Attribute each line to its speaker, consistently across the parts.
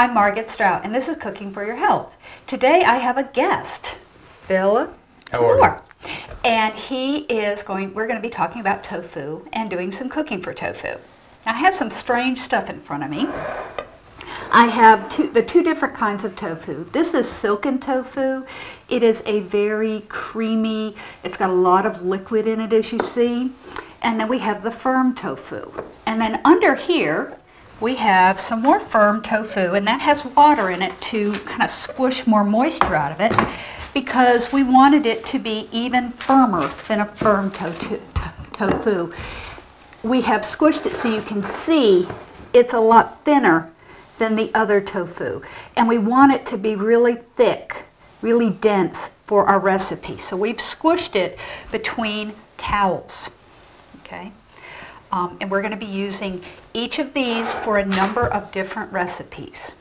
Speaker 1: I'm Margit Strout, and this is Cooking for Your Health. Today I have a guest, Phil.
Speaker 2: How are you?
Speaker 1: And we're going to be talking about tofu and doing some cooking for tofu. I have some strange stuff in front of me. I have the two different kinds of tofu. This is silken tofu. It is a very creamy, it's got a lot of liquid in it, as you see. And then we have the firm tofu. And then under here, we have some more firm tofu, and that has water in it to kind of squish more moisture out of it, because we wanted it to be even firmer than a firm tofu. We have squished it so you can see it's a lot thinner than the other tofu. And we want it to be really thick, really dense for our recipe. So we've squished it between towels, okay? And we're going to be using each of these for a number of different recipes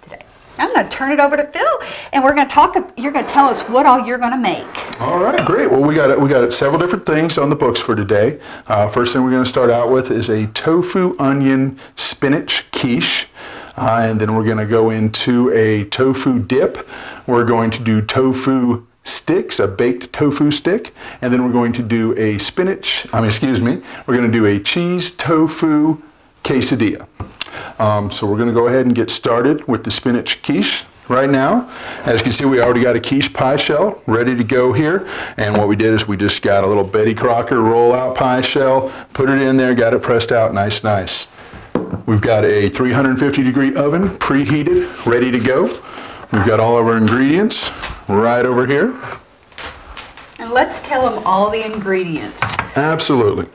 Speaker 1: today. I'm going to turn it over to Phil, and we're going to talk. You're going to tell us what all you're going to make.
Speaker 2: All right, great. Well, we got several different things on the books for today. First thing we're going to start out with is a tofu onion spinach quiche. And then we're going to go into a tofu dip. We're going to do tofu sticks, a baked tofu stick, and then we're going to do a we're going to do a cheese tofu quesadilla. So we're going to go ahead and get started with the spinach quiche right now. As you can see, we already got a quiche pie shell ready to go here, and what we did is we just got a little Betty Crocker roll-out pie shell, put it in there, got it pressed out nice. We've got a 350-degree oven preheated, ready to go. We've got all of our ingredients right over here.
Speaker 1: And let's tell them all the ingredients.
Speaker 2: Absolutely.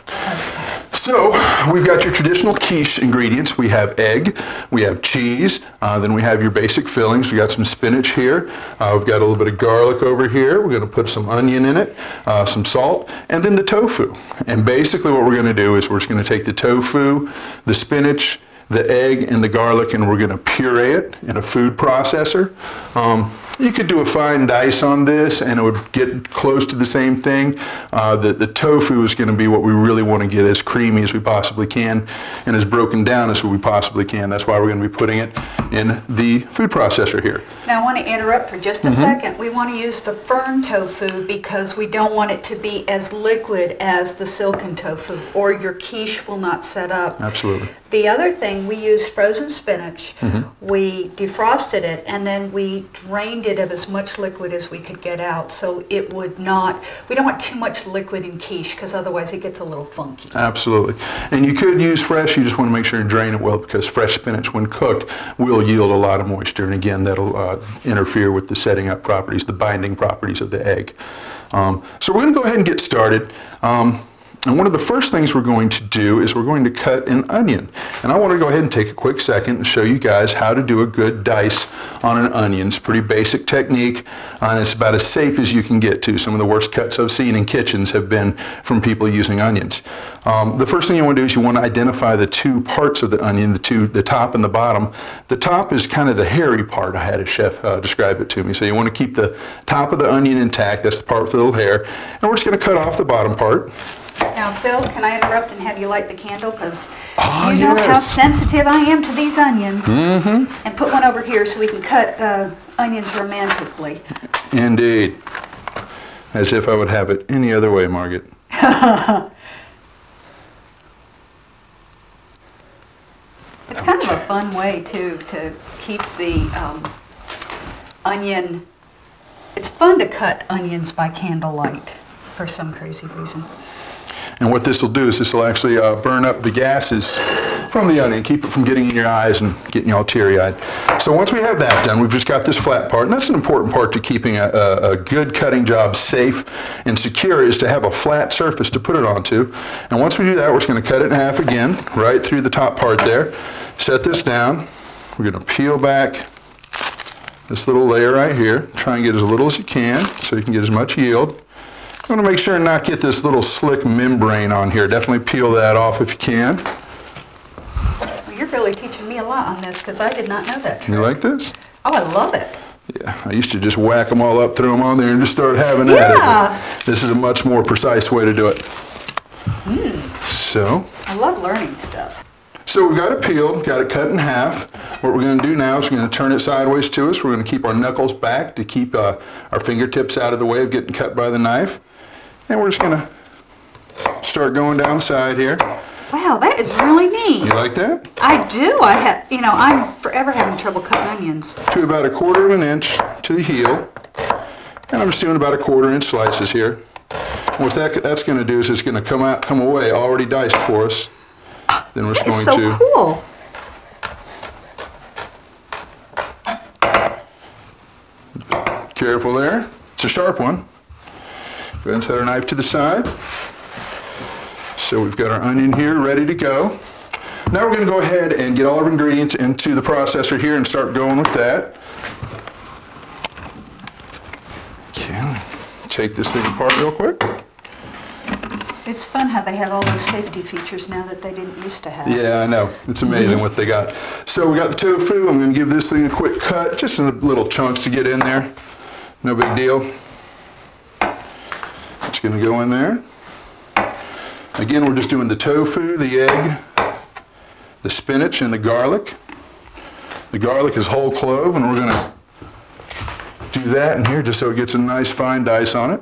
Speaker 2: So we've got your traditional quiche ingredients. We have egg, we have cheese, then we have your basic fillings. We got some spinach here. We've got a little bit of garlic over here. We're going to put some onion in it, some salt, and then the tofu. And basically what we're going to do is we're just going to take the tofu, the spinach, the egg, and the garlic, and we're going to puree it in a food processor. You could do a fine dice on this and it would get close to the same thing. The tofu is going to be what we really want to get as creamy as we possibly can and as broken down as we possibly can. That's why we're going to be putting it in the food processor here.
Speaker 1: Now I want to interrupt for just a second. We want to use the firm tofu because we don't want it to be as liquid as the silken tofu, or your quiche will not set up.
Speaker 2: Absolutely.
Speaker 1: The other thing, we used frozen spinach. We defrosted it, and then we drained it of as much liquid as we could get out, so it would not, we don't want too much liquid in quiche because otherwise it gets a little funky.
Speaker 2: Absolutely. And you could use fresh, you just want to make sure and drain it well, because fresh spinach when cooked will yield a lot of moisture, and again that'll interfere with the setting up properties, the binding properties of the egg. So we're going to go ahead and get started. And one of the first things we're going to do is we're going to cut an onion. And I want to go ahead and take a quick second and show you guys how to do a good dice on an onion. It's a pretty basic technique, and it's about as safe as you can get to. Some of the worst cuts I've seen in kitchens have been from people using onions. The first thing you want to do is you want to identify the two parts of the onion, the top and the bottom. The top is kind of the hairy part. I had a chef describe it to me. So you want to keep the top of the onion intact. That's the part with the little hair. And we're just going to cut off the bottom part.
Speaker 1: Now, Phil, can I interrupt and have you light the candle? Because you know how sensitive I am to these onions. And put one over here so we can cut onions romantically.
Speaker 2: Indeed. As if I would have it any other way, Margit.
Speaker 1: It's kind of a fun way, too, to keep the onion. It's fun to cut onions by candlelight for some crazy reason.
Speaker 2: And what this will do is this will actually burn up the gases from the onion, keep it from getting in your eyes and getting you all teary-eyed. So once we have that done, we've just got this flat part, and that's an important part to keeping a good cutting job safe and secure, is to have a flat surface to put it onto. And once we do that, we're just going to cut it in half again, right through the top part there. Set this down. We're going to peel back this little layer right here. Try and get as little as you can so you can get as much yield. You want to make sure and not get this little slick membrane on here. Definitely peel that off if you can.
Speaker 1: Well, you're really teaching me a lot on this because I did not know that trick.
Speaker 2: You like this?
Speaker 1: Oh, I love it.
Speaker 2: Yeah, I used to just whack them all up, throw them on there, and just start having at it. This is a much more precise way to do it. So.
Speaker 1: I love learning stuff.
Speaker 2: So we got it peeled, got it cut in half. What we're going to do now is we're going to turn it sideways to us. We're going to keep our knuckles back to keep our fingertips out of the way of getting cut by the knife. And we're just going to start going down the side here.
Speaker 1: Wow, that is really neat.
Speaker 2: You like that?
Speaker 1: I do. I'm forever having trouble cutting onions.
Speaker 2: To about 1/4 of an inch to the heel. And I'm just doing about 1/4 inch slices here. And what that's going to do is it's going to come away already diced for us. Then we're just going
Speaker 1: so
Speaker 2: to.
Speaker 1: Cool.
Speaker 2: Careful there. It's a sharp one. Go ahead and set our knife to the side. So we've got our onion here ready to go. Now we're going to go ahead and get all our ingredients into the processor here and start going with that. Okay, take this thing apart real quick.
Speaker 1: It's fun how they have all those safety features now that they didn't used to have.
Speaker 2: Yeah, I know. It's amazing what they got. So we got the tofu. I'm going to give this thing a quick cut, just in little chunks to get in there. No big deal. It's going to go in there. Again, we're just doing the tofu, the egg, the spinach, and the garlic. The garlic is whole clove, and we're going to do that in here just so it gets a nice fine dice on it.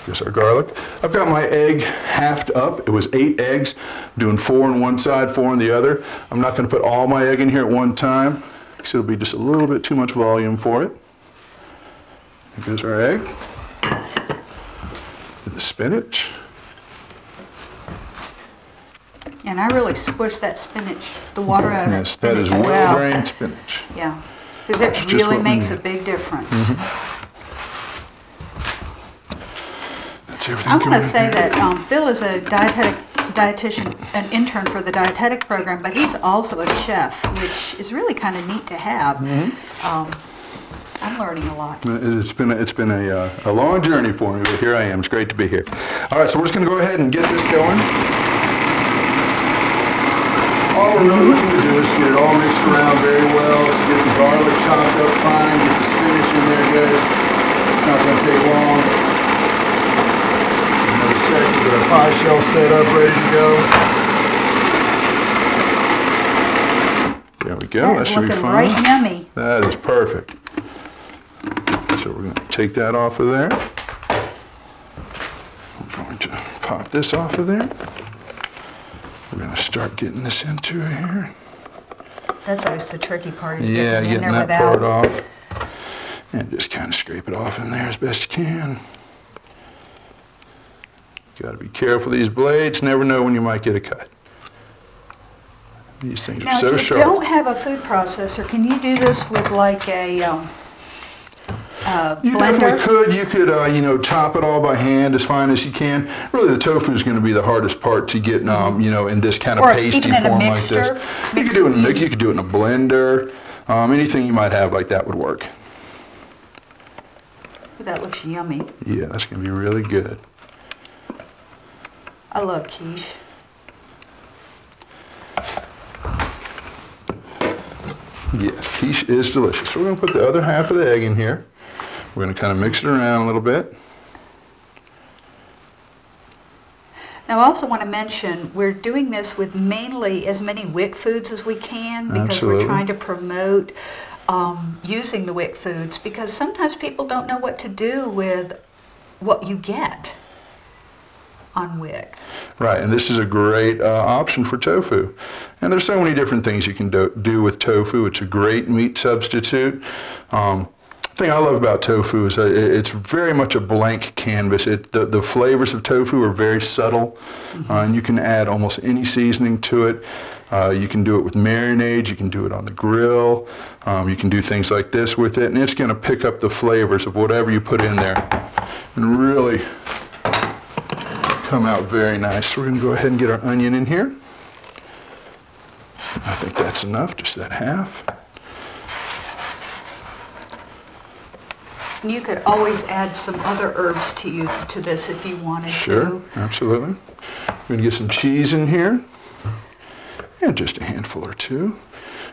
Speaker 2: Here's our garlic. I've got my egg halved up. It was 8 eggs. I'm doing 4 on one side, 4 on the other. I'm not going to put all my egg in here at one time because it'll be just a little bit too much volume for it. Here goes our egg. And the spinach.
Speaker 1: And I really squished that spinach, the water out of that
Speaker 2: Yes,
Speaker 1: spinach.
Speaker 2: that is well-drained spinach.
Speaker 1: Yeah, because it really makes a big difference.
Speaker 2: That's everything.
Speaker 1: I want to say that Phil is a dietitian, an intern for the dietetic program, but he's also a chef, which is really kind of neat to have. I'm learning a lot.
Speaker 2: It's been a long journey for me, but here I am. It's great to be here. All right, so we're just going to go ahead and get this going. All we're really looking to do is get it all mixed around very well, to get the garlic chopped up fine, get the spinach in there good. It's not going to take long. Another second, get our pie shell set up, ready to go. There we go. That should be fine.
Speaker 1: Right yummy.
Speaker 2: That is perfect. So we're going to take that off of there. I'm going to pop this off of there. We're going to start getting this into here.
Speaker 1: That's always the tricky part, is
Speaker 2: getting
Speaker 1: in there
Speaker 2: that
Speaker 1: without.
Speaker 2: part off. And just kind of scrape it off in there as best you can. Got to be careful. These blades, never know when you might get a cut. These things are so sharp.
Speaker 1: Now, if you don't have a food processor, can you do this with like a
Speaker 2: You
Speaker 1: blender?
Speaker 2: definitely could. You could, you know, chop it all by hand as fine as you can. Really, the tofu is going to be the hardest part to get, you know, in this kind of pasty form like this. You could do it in a mix. You could do it in a blender. Anything you might have like that would work.
Speaker 1: That looks yummy.
Speaker 2: Yeah, that's going to be really good.
Speaker 1: I love quiche.
Speaker 2: Yes, quiche is delicious. So we're going to put the other half of the egg in here. We're going to kind of mix it around a little bit.
Speaker 1: Now, I also want to mention we're doing this with mainly as many WIC foods as we can, because
Speaker 2: Absolutely.
Speaker 1: we're trying to promote using the WIC foods, because sometimes people don't know what to do with what you get on WIC.
Speaker 2: Right, and this is a great option for tofu. And there's so many different things you can do with tofu. It's a great meat substitute. The thing I love about tofu is it's very much a blank canvas. The flavors of tofu are very subtle, and you can add almost any seasoning to it. You can do it with marinades, you can do it on the grill, you can do things like this with it, and it's going to pick up the flavors of whatever you put in there and really come out very nice. So we're going to go ahead and get our onion in here. I think that's enough, just that half.
Speaker 1: You could always add some other herbs to this if you wanted to.
Speaker 2: Sure, absolutely. We're going to get some cheese in here, and just a handful or two.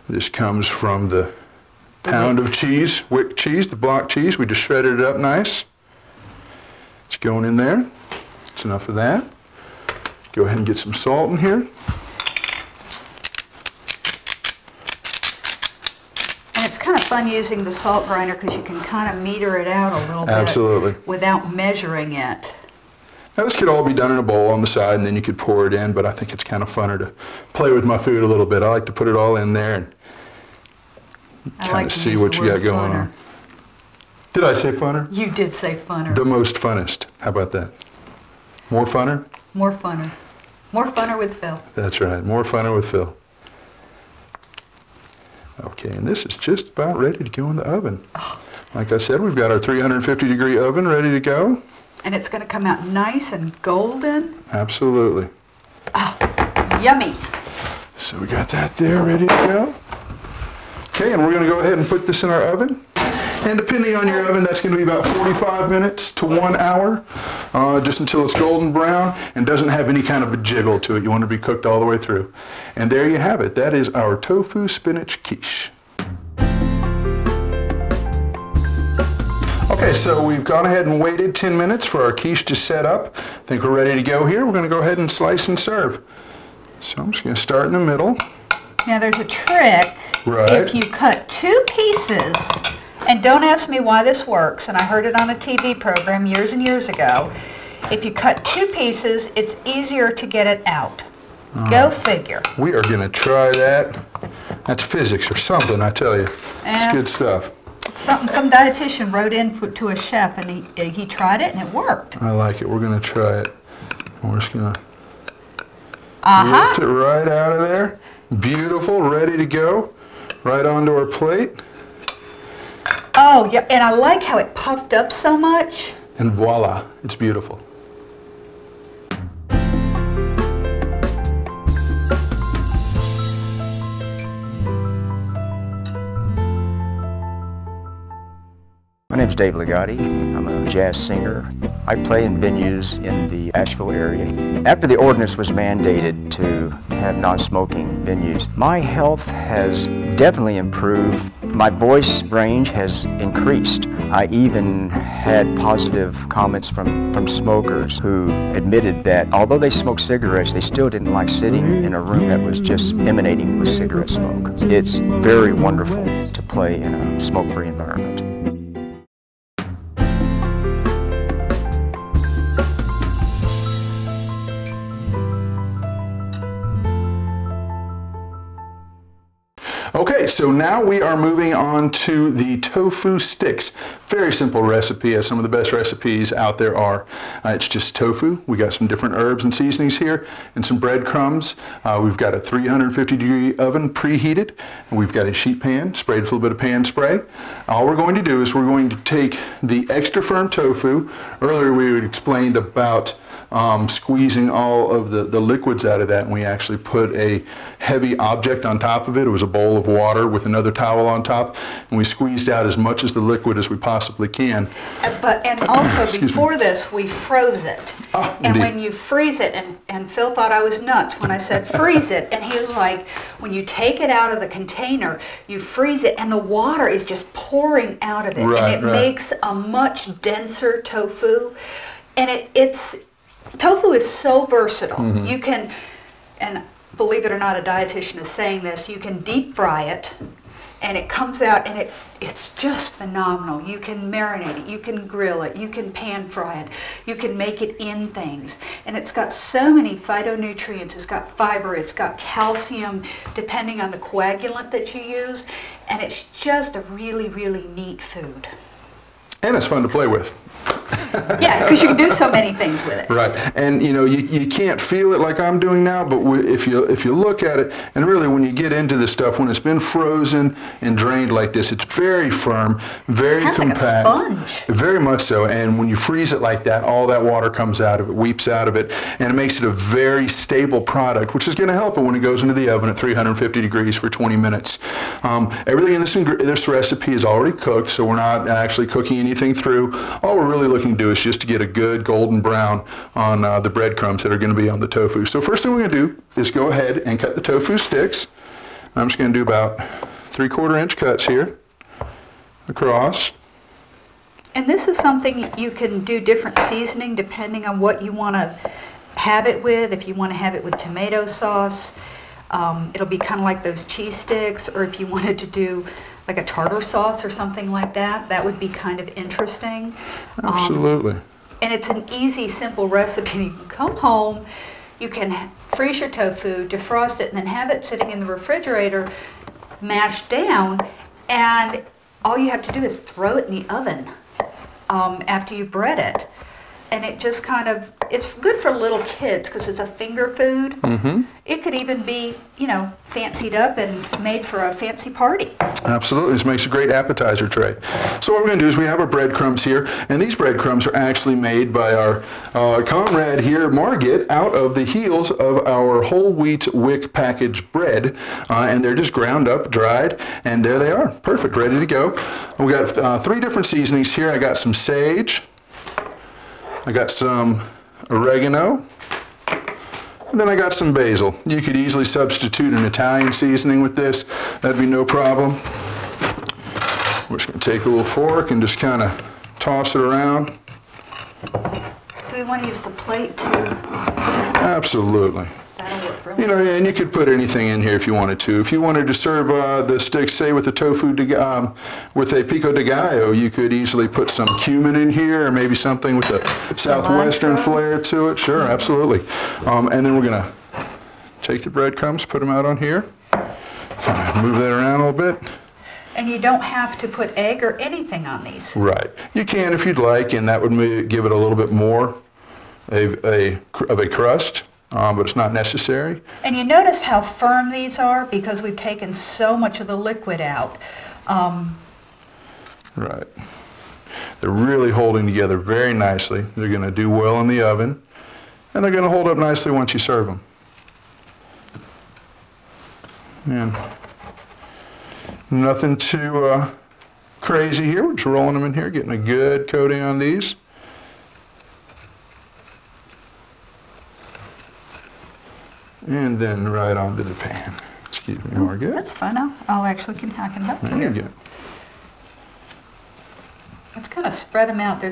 Speaker 2: This comes from the pound of cheese, WIC cheese, the block cheese. We just shredded it up nice. It's going in there. That's enough of that. Go ahead and get some salt in here.
Speaker 1: fun using the salt grinder because you can kind of meter it out a little bit.
Speaker 2: Absolutely.
Speaker 1: Without measuring it.
Speaker 2: Now this could all be done in a bowl on the side and then you could pour it in, but I think it's kind of funner to play with my food a little bit. I like to put it all in there and kind of see what you got going on. Did I say funner?
Speaker 1: You did say funner.
Speaker 2: The most funnest. How about that? More funner?
Speaker 1: More funner. More funner with Phil.
Speaker 2: That's right. More funner with Phil. Okay, and this is just about ready to go in the oven. Oh. Like I said, we've got our 350-degree oven ready to go.
Speaker 1: And it's going to come out nice and golden.
Speaker 2: Absolutely.
Speaker 1: Oh, yummy.
Speaker 2: So we got that there ready to go. Okay, and we're going to go ahead and put this in our oven. And depending on your oven, that's going to be about 45 minutes to 1 hour, just until it's golden brown and doesn't have any kind of a jiggle to it. You want it to be cooked all the way through. And there you have it. That is our tofu spinach quiche. Okay, so we've gone ahead and waited 10 minutes for our quiche to set up. I think we're ready to go here. We're going to go ahead and slice and serve. So I'm just going to start in the middle.
Speaker 1: Now there's a trick.
Speaker 2: Right.
Speaker 1: If you cut 2 pieces, and don't ask me why this works, and I heard it on a TV program years and years ago. If you cut 2 pieces, it's easier to get it out. Go figure.
Speaker 2: We are going to try that. That's physics or something, I tell you. It's good stuff.
Speaker 1: Some dietitian wrote in to a chef, and he tried it, and it worked.
Speaker 2: I like it. We're going to try it. We're just going to lift it right out of there. Beautiful, ready to go. Right onto our plate.
Speaker 1: Oh, yeah, and I like how it puffed up so much.
Speaker 2: And voila, it's beautiful.
Speaker 3: My name's Dave Ligotti. I'm a jazz singer. I play in venues in the Asheville area. After the ordinance was mandated to have non-smoking venues, my health has definitely improved. My voice range has increased. I even had positive comments from smokers who admitted that although they smoked cigarettes, they still didn't like sitting in a room that was just emanating with cigarette smoke. It's very wonderful to play in a smoke-free environment.
Speaker 2: Okay, so now we are moving on to the tofu sticks. Very simple recipe, as some of the best recipes out there are. It's just tofu. We got some different herbs and seasonings here and some breadcrumbs. We've got a 350-degree oven preheated, and we've got a sheet pan sprayed with a little bit of pan spray. All we're going to do is we're going to take the extra firm tofu. Earlier we explained about squeezing all of the liquids out of that, and we actually put a heavy object on top of it. It was a bowl of water with another towel on top, and we squeezed out as much as the liquid as we possibly can.
Speaker 1: And also before this, we froze it. And
Speaker 2: indeed.
Speaker 1: when you freeze it, and Phil thought I was nuts when I said freeze it, and he was like, when you take it out of the container, you freeze it, and the water is just pouring out of it,
Speaker 2: right,
Speaker 1: and it makes a much denser tofu. And tofu is so versatile.
Speaker 2: Mm-hmm.
Speaker 1: You can, and believe it or not, a dietitian is saying this, you can deep fry it and it comes out and it's just phenomenal. You can marinate it, you can grill it, you can pan fry it, you can make it in things. And it's got so many phytonutrients, it's got fiber, it's got calcium, depending on the coagulant that you use. And it's just a really, really neat food.
Speaker 2: And it's fun to play with.
Speaker 1: Yeah, because you can do so many things with it.
Speaker 2: Right, and you know, you can't feel it like I'm doing now, but if you look at it, and really when you get into this stuff, when it's been frozen and drained like this, it's very firm, very compact.
Speaker 1: Like a sponge.
Speaker 2: Very much so, and when you freeze it like that, all that water comes out of it, weeps out of it, and it makes it a very stable product, which is going to help it when it goes into the oven at 350 degrees for 20 minutes. Everything in this recipe is already cooked, so we're not actually cooking anything through. All we're really looking to do is just to get a good golden brown on the breadcrumbs that are going to be on the tofu. So first thing we're going to do is go ahead and cut the tofu sticks. I'm just going to do about 3/4 inch cuts here across.
Speaker 1: And this is something you can do different seasoning depending on what you want to have it with. If you want to have it with tomato sauce, it'll be kind of like those cheese sticks, or if you wanted to do like a tartar sauce or something like that. That would be kind of interesting.
Speaker 2: Absolutely.
Speaker 1: And it's an easy, simple recipe. You can come home, you can freeze your tofu, defrost it, and then have it sitting in the refrigerator, mashed down, and all you have to do is throw it in the oven after you bread it. And it just kind of, it's good for little kids because it's a finger food.
Speaker 2: Mm-hmm.
Speaker 1: It could even be, you know, fancied up and made for a fancy party.
Speaker 2: Absolutely. This makes a great appetizer tray. So what we're going to do is we have our breadcrumbs here, and these breadcrumbs are actually made by our comrade here, Margit, out of the heels of our whole wheat wick packaged bread. And they're just ground up, dried, and there they are. Perfect, ready to go. We got 3 different seasonings here. I got some sage. I got some oregano, and then I got some basil. You could easily substitute an Italian seasoning with this. That'd be no problem. We're just going to take a little fork and just kind of toss it around.
Speaker 1: Do we want to use the plate too?
Speaker 2: Absolutely.
Speaker 1: That'll work really
Speaker 2: You know,
Speaker 1: nice.
Speaker 2: and you could put anything in here if you wanted to. If you wanted to serve the sticks, say with the tofu, with a pico de gallo, you could easily put some cumin in here, or maybe something with a southwestern
Speaker 1: Cilantro.
Speaker 2: flair to it. Sure, absolutely. And then we're going to take the breadcrumbs, put them out on here, kind of move that around a little bit.
Speaker 1: And you don't have to put egg or anything on these.
Speaker 2: Right. You can if you'd like, and that would give it a little bit more of a crust. But it's not necessary.
Speaker 1: And you notice how firm these are because we've taken so much of the liquid out.
Speaker 2: Right. They're really holding together very nicely. They're going to do well in the oven, and they're going to hold up nicely once you serve them. And nothing too crazy here. We're just rolling them in here, getting a good coating on these. And then right onto the pan. Excuse me, Margit.
Speaker 1: That's fine. I'll actually I can help you
Speaker 2: There you
Speaker 1: here.
Speaker 2: go.
Speaker 1: Let's kind of spread them out.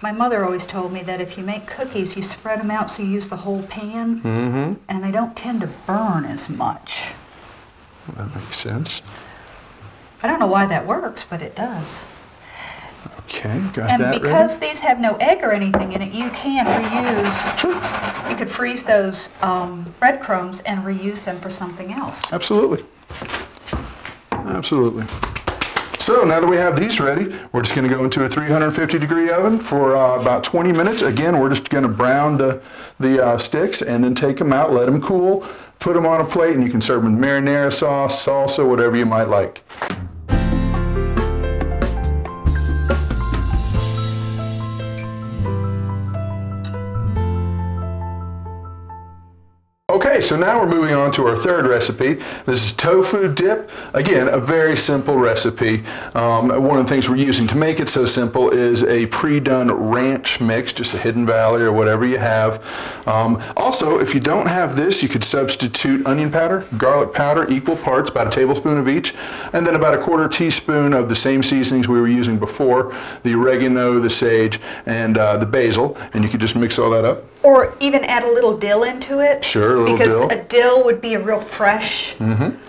Speaker 1: My mother always told me that if you make cookies, you spread them out so you use the whole pan, and they don't tend to burn as much.
Speaker 2: That makes sense.
Speaker 1: I don't know why that works, but it does.
Speaker 2: Okay, got
Speaker 1: And
Speaker 2: that
Speaker 1: because
Speaker 2: ready.
Speaker 1: these have no egg or anything in it, you can reuse.
Speaker 2: Sure.
Speaker 1: You could freeze those breadcrumbs and reuse them for something else.
Speaker 2: Absolutely. Absolutely. So now that we have these ready, we're just going to go into a 350-degree oven for about 20 minutes. Again, we're just going to brown the sticks and then take them out, let them cool, put them on a plate, and you can serve them with marinara sauce, salsa, whatever you might like. Okay, so now we're moving on to our third recipe. This is tofu dip. Again, a very simple recipe. One of the things we're using to make it so simple is a pre-done ranch mix, just a Hidden Valley or whatever you have. Also, if you don't have this, you could substitute onion powder, garlic powder, equal parts, about a tablespoon of each, and then about a 1/4 teaspoon of the same seasonings we were using before, the oregano, the sage, and the basil, and you could just mix all that up.
Speaker 1: Or even add a little dill into it.
Speaker 2: Sure, a little
Speaker 1: because
Speaker 2: dill.
Speaker 1: a dill would be a real fresh.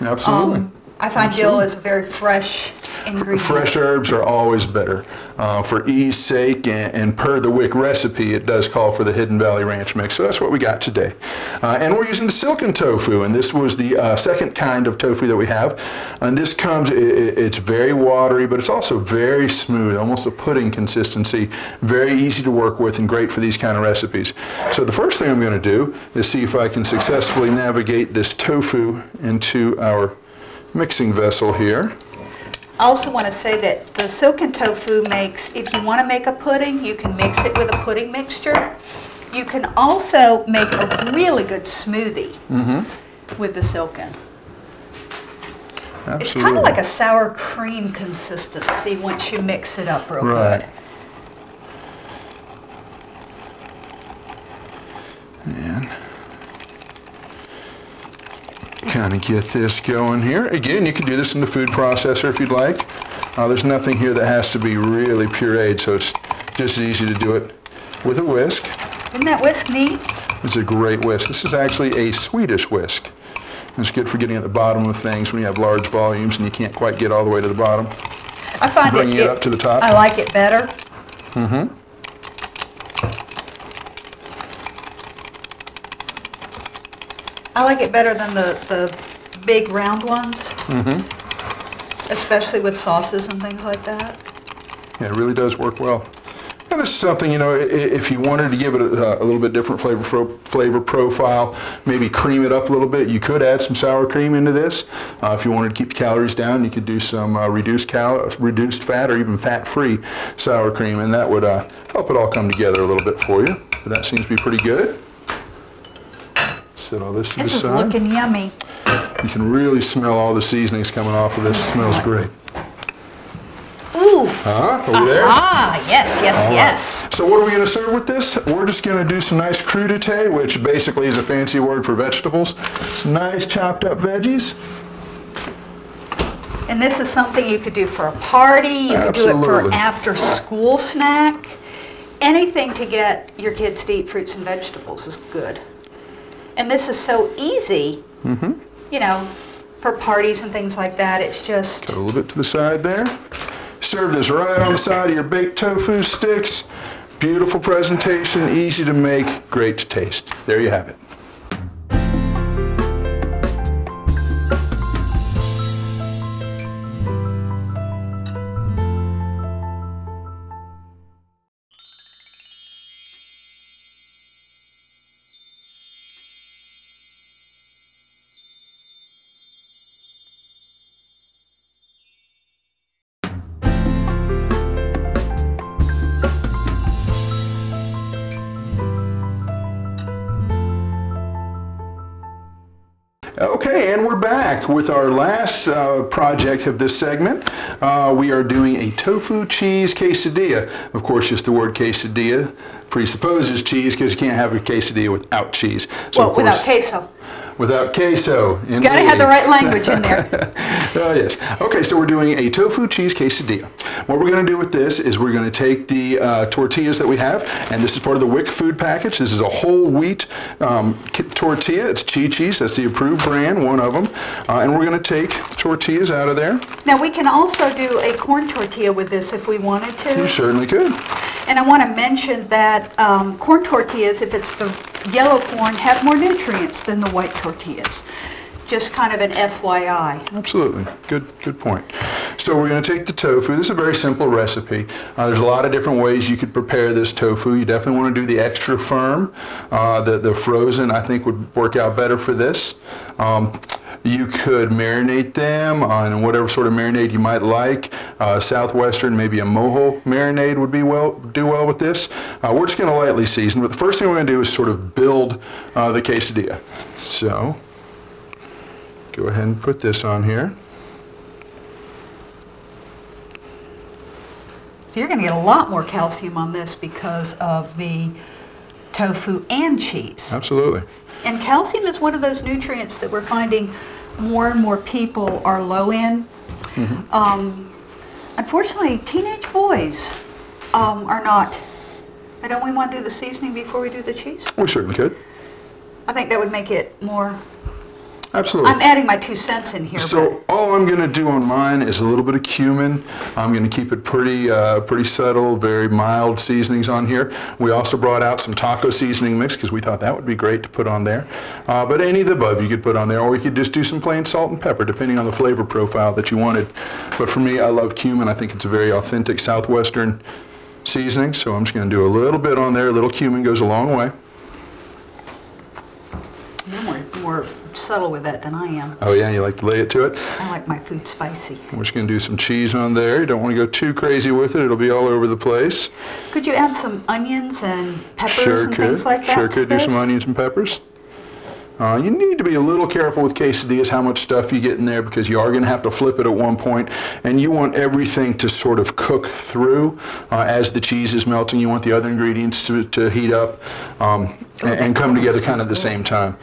Speaker 2: Absolutely.
Speaker 1: I find dill is a very fresh ingredient.
Speaker 2: Fresh herbs are always better. For ease sake and per the WIC recipe, it does call for the Hidden Valley Ranch mix. So that's what we got today. And we're using the silken tofu, and this was the second kind of tofu that we have. And this comes, it's very watery, but it's also very smooth, almost a pudding consistency. Very easy to work with and great for these kind of recipes. So the first thing I'm going to do is see if I can successfully navigate this tofu into our mixing vessel here.
Speaker 1: I also want to say that the silken tofu makes, if you want to make a pudding, you can mix it with a pudding mixture. You can also make a really good smoothie with the silken.
Speaker 2: Absolutely.
Speaker 1: It's kind of like a sour cream consistency once you mix it up real good.
Speaker 2: And kind of get this going here. Again, you can do this in the food processor if you'd like. There's nothing here that has to be really pureed, so it's just as easy to do it with a whisk.
Speaker 1: Isn't that whisk neat?
Speaker 2: It's a great whisk. This is actually a Swedish whisk. It's good for getting at the bottom of things when you have large volumes and you can't quite get all the way to the bottom.
Speaker 1: I find
Speaker 2: bringing it up to the top.
Speaker 1: I like it better.
Speaker 2: Mm-hmm.
Speaker 1: I like it better than the big round ones.
Speaker 2: Mm-hmm.
Speaker 1: Especially with sauces and things like that.
Speaker 2: Yeah, it really does work well. And this is something, you know, if you wanted to give it a little bit different flavor profile, maybe cream it up a little bit, you could add some sour cream into this. If you wanted to keep the calories down, you could do some reduced fat or even fat-free sour cream, and that would help it all come together a little bit for you. But that seems to be pretty good. Set all this to the side.
Speaker 1: This is looking yummy.
Speaker 2: You can really smell all the seasonings coming off of this. It smells great.
Speaker 1: Ooh.
Speaker 2: Huh? Are we there?
Speaker 1: Ah, yes, yes,
Speaker 2: all
Speaker 1: yes.
Speaker 2: Right. So what are we going to serve with this? We're just going to do some nice crudité, which basically is a fancy word for vegetables. Some nice chopped up veggies.
Speaker 1: And this is something you could do for a party. You could do it for an after-school snack. Anything to get your kids to eat fruits and vegetables is good. And this is so easy, you know, for parties and things like that. It's just...
Speaker 2: Cut a little bit to the side there. Serve this right on the side of your baked tofu sticks. Beautiful presentation, easy to make, great to taste. There you have it. Okay, and we're back with our last project of this segment. We are doing a tofu cheese quesadilla. Of course, just the word quesadilla presupposes cheese because you can't have a quesadilla without cheese. So
Speaker 1: well, without queso.
Speaker 2: Without queso.
Speaker 1: You gotta have the right language in there.
Speaker 2: Oh, yes. Okay, so we're doing a tofu cheese quesadilla. What we're going to do with this is we're going to take the tortillas that we have, and this is part of the WIC food package. This is a whole wheat tortilla. It's Chi-Chi's. That's the approved brand, one of them. And we're going to take tortillas out of there.
Speaker 1: Now, we can also do a corn tortilla with this if we wanted to.
Speaker 2: You certainly could.
Speaker 1: And I want to mention that corn tortillas, if it's the yellow corn, have more nutrients than the white tortillas. Just kind of an FYI.
Speaker 2: Absolutely. Good point. So we're going to take the tofu. This is a very simple recipe. There's a lot of different ways you could prepare this tofu. You definitely want to do the extra firm. The frozen, I think, would work out better for this. You could marinate them on whatever sort of marinade you might like. Southwestern, maybe a mojo marinade would do well with this. We're just going to lightly season, but the first thing we're going to do is sort of build the quesadilla. So go ahead and put this on here.
Speaker 1: So you're going to get a lot more calcium on this because of the tofu and cheese.
Speaker 2: Absolutely.
Speaker 1: And calcium is one of those nutrients that we're finding more and more people are low in. Unfortunately, teenage boys are not. And don't we want to do the seasoning before we do the cheese?
Speaker 2: We certainly could.
Speaker 1: I think that would make it more...
Speaker 2: Absolutely.
Speaker 1: I'm adding my 2 cents in here.
Speaker 2: So all I'm going to do on mine is a little bit of cumin. I'm going to keep it pretty subtle, very mild seasonings on here. We also brought out some taco seasoning mix because we thought that would be great to put on there. But any of the above you could put on there, or you could just do some plain salt and pepper depending on the flavor profile that you wanted. But for me, I love cumin. I think it's a very authentic Southwestern seasoning, so I'm just going to do a little bit on there. A little cumin goes a long way.
Speaker 1: You're more subtle with that than I am.
Speaker 2: Oh yeah, you like to lay it to it?
Speaker 1: I like my food spicy.
Speaker 2: We're just going to do some cheese on there. You don't want to go too crazy with it. It'll be all over the place.
Speaker 1: Could you add some onions and peppers and things like that?
Speaker 2: Sure could do some onions and peppers. You need to be a little careful with quesadillas how much stuff you get in there because you are going to have to flip it at one point, and you want everything to sort of cook through as the cheese is melting. You want the other ingredients to heat up and come together kind of at the same time.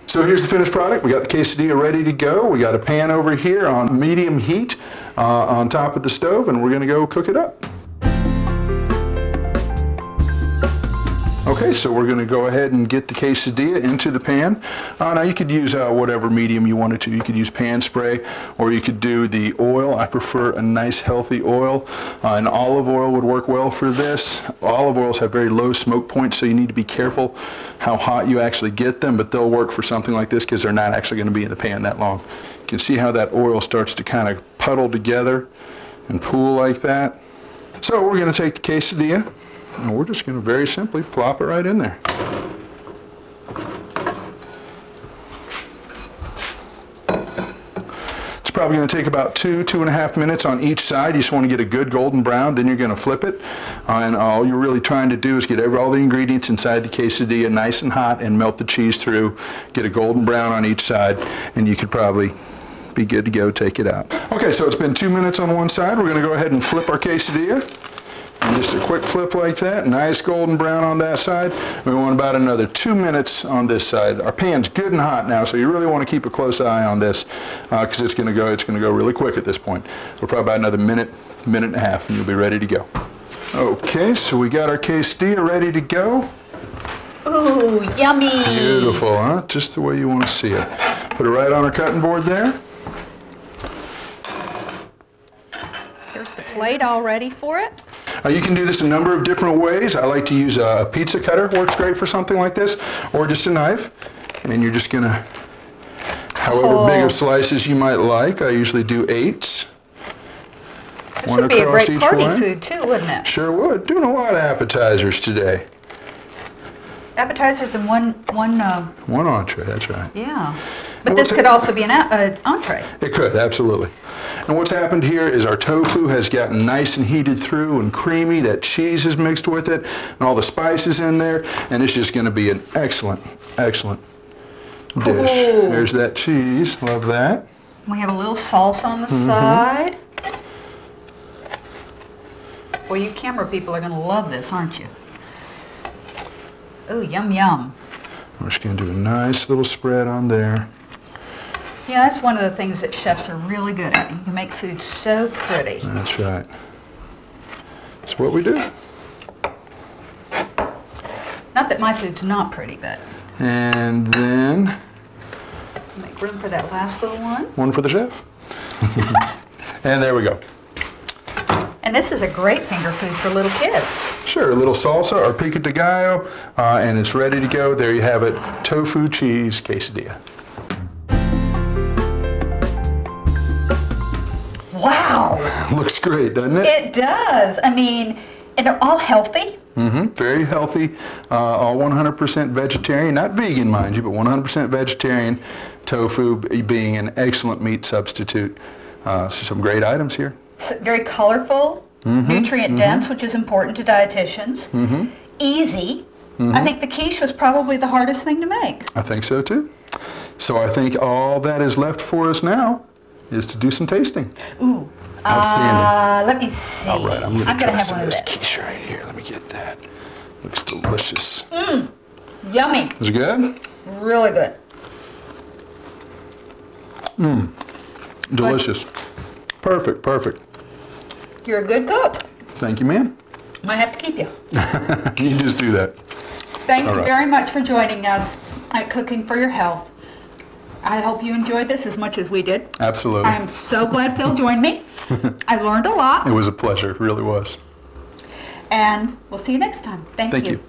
Speaker 2: So here's the finished product. We got the quesadilla ready to go. We got a pan over here on medium heat on top of the stove, and we're going to go cook it up. Okay, so we're going to go ahead and get the quesadilla into the pan. Now you could use whatever medium you wanted to. You could use pan spray, or you could do the oil. I prefer a nice healthy oil. And olive oil would work well for this. Olive oils have very low smoke points, so you need to be careful how hot you actually get them, but they'll work for something like this because they're not actually going to be in the pan that long. You can see how that oil starts to kind of puddle together and pool like that. So we're going to take the quesadilla, and we're just going to very simply plop it right in there. It's probably going to take about 2.5 minutes on each side. You just want to get a good golden brown, then you're going to flip it. And all you're really trying to do is get all the ingredients inside the quesadilla nice and hot and melt the cheese through. Get a golden brown on each side, and you could probably be good to go. Take it out. Okay, so it's been 2 minutes on one side. We're going to go ahead and flip our quesadilla. And just a quick flip like that, nice golden brown on that side. We want about another 2 minutes on this side. Our pan's good and hot now, so you really want to keep a close eye on this because it's going to go really quick at this point. So probably about another minute and a half, and you'll be ready to go. Okay, so we got our quesadilla ready to go.
Speaker 1: Ooh, yummy!
Speaker 2: Beautiful, huh? Just the way you want to see it. Put it right on our cutting board there.
Speaker 1: Here's the plate all ready for it.
Speaker 2: You can do this a number of different ways. I like to use a pizza cutter, works great for something like this, or just a knife. And you're just gonna, however big of slices you might like. I usually do 8s.
Speaker 1: This would be a great party food too, wouldn't it?
Speaker 2: Sure would. Doing a lot of appetizers today.
Speaker 1: Appetizers and one
Speaker 2: entree, that's right.
Speaker 1: Yeah. But this could also be an entree.
Speaker 2: It could, absolutely. And what's happened here is our tofu has gotten nice and heated through and creamy. That cheese is mixed with it and all the spices in there. And it's just going to be an excellent, excellent dish. There's that cheese. Love that.
Speaker 1: We have a little sauce on the side. Well, you camera people are going to love this, aren't you? Oh, yum, yum.
Speaker 2: We're just going to do a nice little spread on there.
Speaker 1: Yeah, that's one of the things that chefs are really good at. You can make food so pretty.
Speaker 2: That's right. That's what we do.
Speaker 1: Not that my food's not pretty, but...
Speaker 2: And then...
Speaker 1: Make room for that last little one.
Speaker 2: One for the chef. And there we go.
Speaker 1: And this is a great finger food for little kids.
Speaker 2: Sure, a little salsa or pico de gallo, and it's ready to go. There you have it, tofu cheese quesadilla.
Speaker 1: Wow!
Speaker 2: Looks great, doesn't it?
Speaker 1: It does. I mean, and they're all healthy.
Speaker 2: Very healthy, all 100% vegetarian, not vegan, mind you, but 100% vegetarian. Tofu being an excellent meat substitute. So some great items here.
Speaker 1: So very colorful, nutrient dense, which is important to dietitians. Easy. I think the quiche was probably the hardest thing to make.
Speaker 2: I think so too. So I think all that is left for us now is to do some tasting.
Speaker 1: Ooh.
Speaker 2: Outstanding.
Speaker 1: Let me see.
Speaker 2: All right, I'm going to try
Speaker 1: have
Speaker 2: some
Speaker 1: one
Speaker 2: of this
Speaker 1: this
Speaker 2: quiche right here. Let me get that. Looks delicious.
Speaker 1: Yummy.
Speaker 2: Is it good?
Speaker 1: Really good.
Speaker 2: Delicious. Perfect, perfect.
Speaker 1: You're a good cook.
Speaker 2: Thank you, ma'am.
Speaker 1: Might have to keep you.
Speaker 2: You just do that.
Speaker 1: Thank you very much for joining us at Cooking for Your Health. I hope you enjoyed this as much as we did.
Speaker 2: Absolutely.
Speaker 1: I'm so glad Phil joined me. I learned a lot.
Speaker 2: It was a pleasure. It really was.
Speaker 1: And we'll see you next time. Thank you.